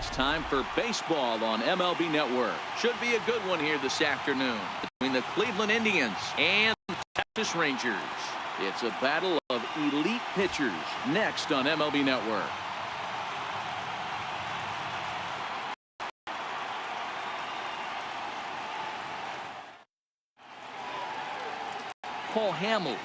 It's time for baseball on MLB Network. Should be a good one here this afternoon between the Cleveland Indians and the Texas Rangers. It's a battle of elite pitchers next on MLB Network. Cole Hamels,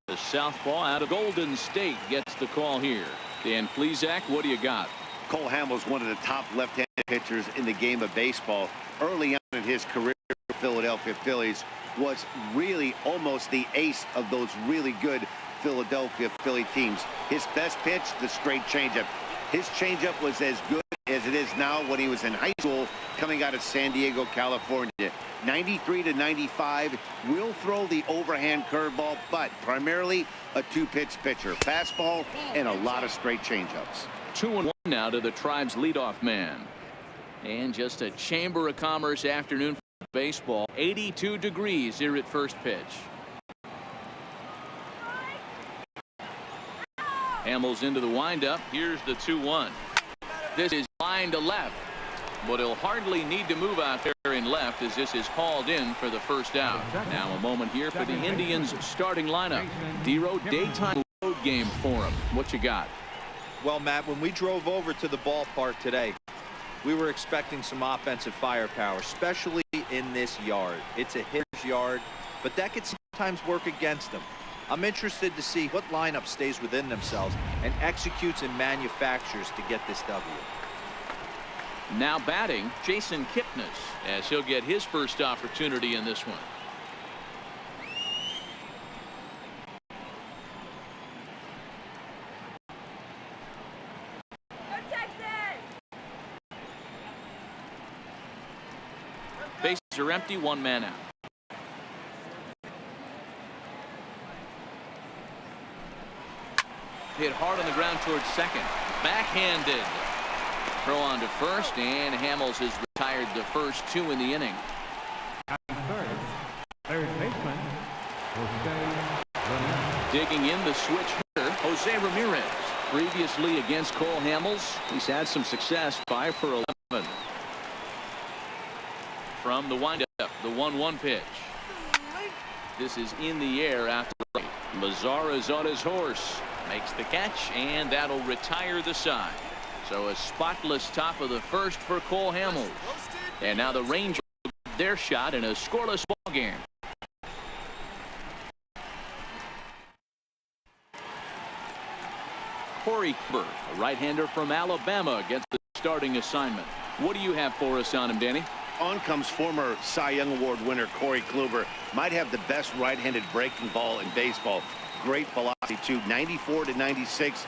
the southpaw out of Golden State, gets the call here. Dan Plesac, what do you got? Cole Hamels, one of the top left-handed pitchers in the game of baseball. Early on in his career, Philadelphia Phillies was really almost the ace of those really good Philadelphia Philly teams. His best pitch, the straight changeup. His changeup was as good as it is now when he was in high school coming out of San Diego, California. 93 to 95, will throw the overhand curveball, but primarily a two-pitch pitcher. Fastball and a lot of straight changeups. 2-1 now to the Tribe's leadoff man. And just a Chamber of Commerce afternoon for baseball. 82 degrees here at first pitch. Hamels into the windup. Here's the 2-1. This is line to left, but he'll hardly need to move out there in left as this is hauled in for the first out. Now a moment here for the Indians starting lineup. Dero, daytime road game for him. What you got? Well, Matt, when we drove over to the ballpark today, we were expecting some offensive firepower, especially in this yard. It's a hitter's yard, but that could sometimes work against them. I'm interested to see what lineup stays within themselves and executes and manufactures to get this W. Now batting, Jason Kipnis, as he'll get his first opportunity in this one. Bases are empty, one man out. Hit hard on the ground towards second. Backhanded. Throw on to first, and Hamels has retired the first two in the inning. Third baseman, Digging in the switch hitter, Jose Ramirez. Previously against Cole Hamels, he's had some success. 5 for 11. From the windup, the 1-1 pitch. This is in the air after the right. Mazara's on his horse. Makes the catch, and that'll retire the side. So a spotless top of the first for Cole Hamels. And now the Rangers get their shot in a scoreless ball game. Corey Kluber, a right-hander from Alabama, gets the starting assignment. What do you have for us on him, Danny? On comes former Cy Young Award winner Corey Kluber. Might have the best right-handed breaking ball in baseball. Great velocity too, 94 to 96.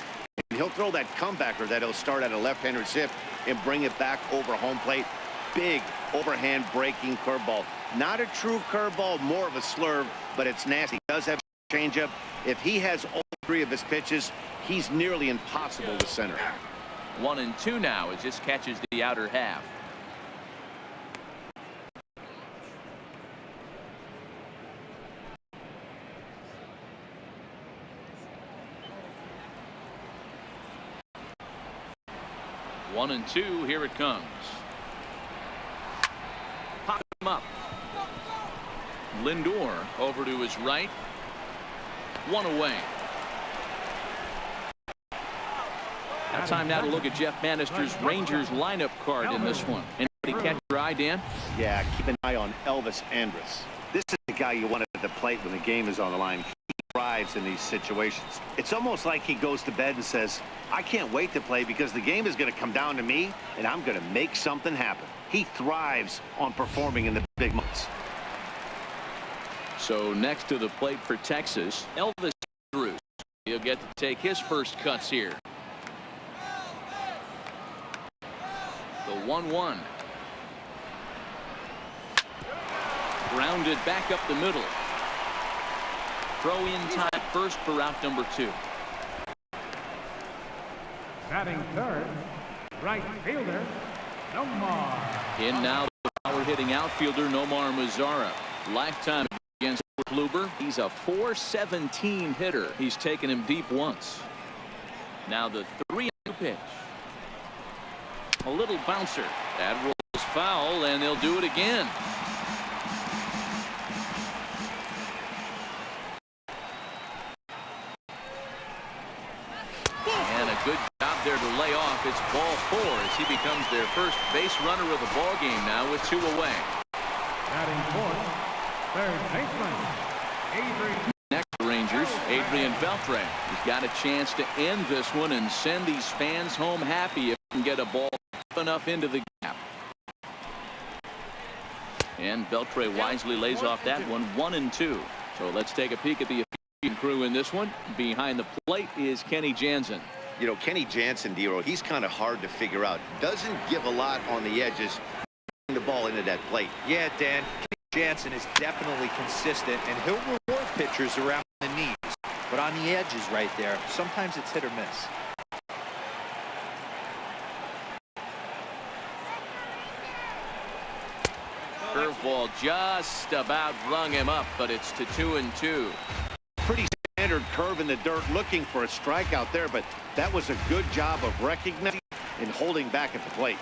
And he'll throw that comebacker that he'll start at a left-hander shift and bring it back over home plate. Big overhand breaking curveball. Not a true curveball, more of a slurve, but it's nasty. He does have a changeup. If he has all three of his pitches, he's nearly impossible to center. 1-2 now as this catches the outer half. One and two, here it comes. Pop him up. Lindor over to his right. One away. Time now to look at Jeff Bannister's Rangers lineup card in this one. Anybody catch your eye, Dan? Yeah, keep an eye on Elvis Andrus. This is the guy you want at the plate when the game is on the line. He thrives in these situations. It's almost like he goes to bed and says, I can't wait to play because the game is going to come down to me and I'm going to make something happen. He thrives on performing in the big months. So next to the plate for Texas, Elvis Andrus. He'll get to take his first cuts here. The 1-1. Grounded back up the middle. Throw in time first for out number 2. batting third, right fielder, Nomar. In now the power hitting outfielder Nomar Mazara. Lifetime against Kluber. He's a .417 hitter. He's taken him deep once. Now the 3-2 pitch. A little bouncer. That rolls foul, and they'll do it again. And a good job there to lay off. It's ball 4 as he becomes their first base runner of the ball game now with 2 away. Batting fourth, third baseman, Adrian. Next, Rangers, Adrian Beltre. He's got a chance to end this one and send these fans home happy if he can get a ball enough into the gap. And Beltre wisely lays off that one, 1-2. So let's take a peek at the crew in this one. Behind the plate is Kenny Jansen. You know, Kenny Jansen, Dero, he's kind of hard to figure out. Doesn't give a lot on the edges. The ball into that plate. Yeah, Dan, Kenny Jansen is definitely consistent, and he'll reward pitchers around the knees. But on the edges right there, sometimes it's hit or miss. Curveball just about rung him up, but it's to 2-2. Pretty standard curve in the dirt, looking for a strikeout there, but that was a good job of recognizing and holding back at the plate.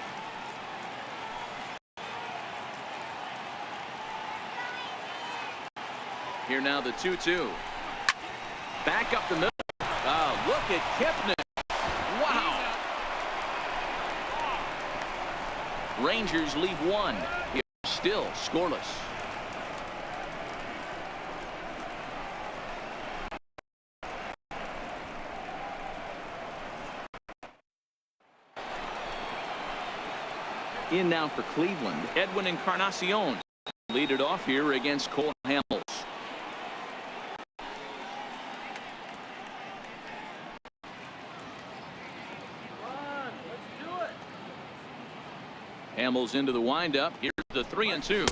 Here now the 2-2. Back up the middle. Oh, look at Kipnis. Wow. Rangers leave 1. Here still scoreless. In now for Cleveland, Edwin Encarnacion. Lead it off here against Cole Hamels. Hamels into the windup. Here's the 3-2.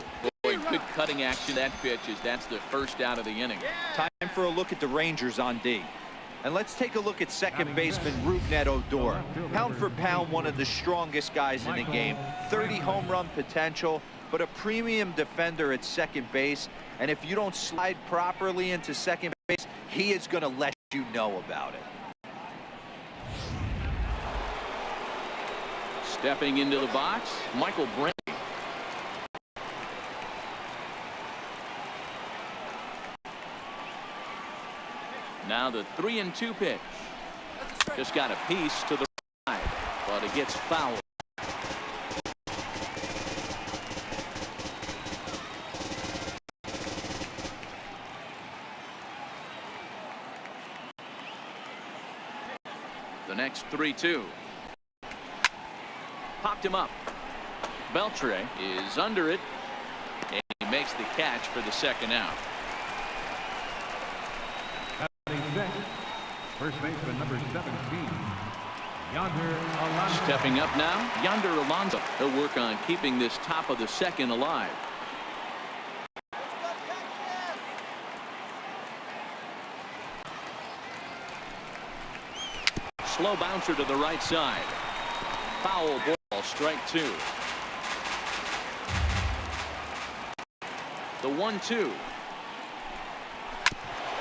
Boy, good cutting action. That pitch is that's the first out of the inning. Time for a look at the Rangers on D. And let's take a look at second baseman Rougned Odor. Pound for pound, one of the strongest guys in the game. 30 home run potential, but a premium defender at second base. And if you don't slide properly into second base, he is going to let you know about it. Stepping into the box, Michael Brantley. Now the 3-2 pitch. Just got a piece to the right, but it gets fouled. The next 3-2. Popped him up. Beltre is under it, and he makes the catch for the second out. First baseman number 17, Yonder Alonso. Stepping up now, Yonder Alonso. He'll work on keeping this top of the second alive. Slow bouncer to the right side. Foul ball, strike 2. The 1-2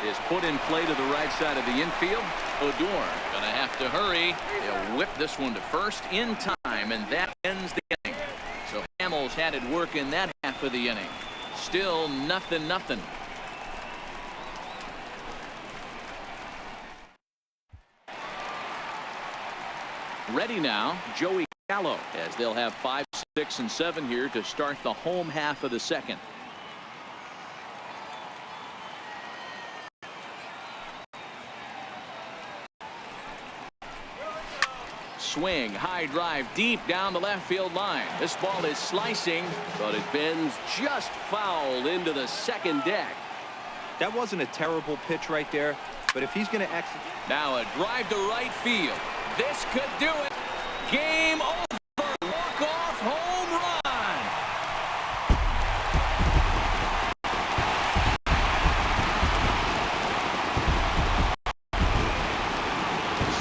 is put in play to the right side of the infield. Odor gonna have to hurry. They'll whip this one to first in time, and that ends the inning. So Hamels had it work in that half of the inning. Still 0-0. Ready now, Joey Gallo, as they'll have 5, 6, and 7 here to start the home half of the second. Swing, high drive, deep down the left field line. This ball is slicing, but it bends just foul into the second deck. That wasn't a terrible pitch right there, but if he's going to exit. Now a drive to right field. This could do it. Game over. Walk-off home run.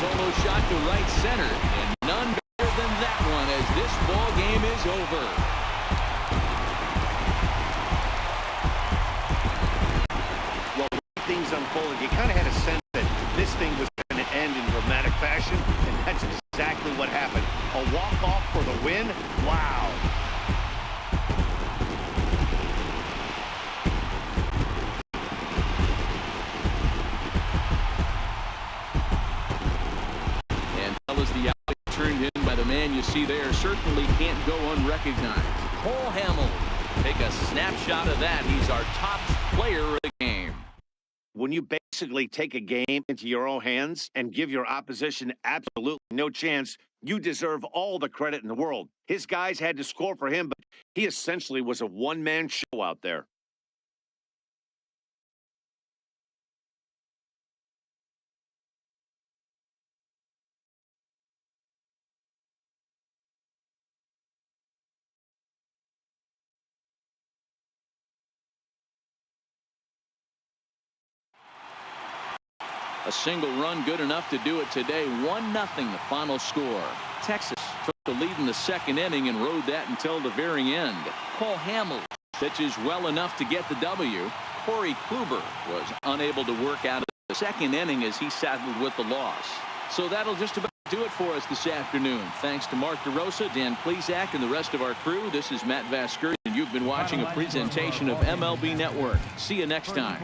Solo shot to right center, and none better than that one as this ball game is over. Well, things unfolded, you kind of had a sense that this thing was going to end in dramatic fashion, and that's exactly what happened. A walk-off for the win? Wow. And that was the out turned in by the man you see there. Certainly can't go unrecognized. Cole Hamels. Take a snapshot of that. He's our top player of the game. When you basically take a game into your own hands and give your opposition absolutely no chance, you deserve all the credit in the world. His guys had to score for him, but he essentially was a one-man show out there. A single run good enough to do it today. 1-0 the final score. Texas took the lead in the second inning and rode that until the very end. Cole Hamels pitches well enough to get the W. Corey Kluber was unable to work out of the second inning as he saddled with the loss. So that'll just about do it for us this afternoon. Thanks to Mark DeRosa, Dan Plesac, and the rest of our crew. This is Matt Vasquez, and you've been watching a presentation of MLB Network. See you next time.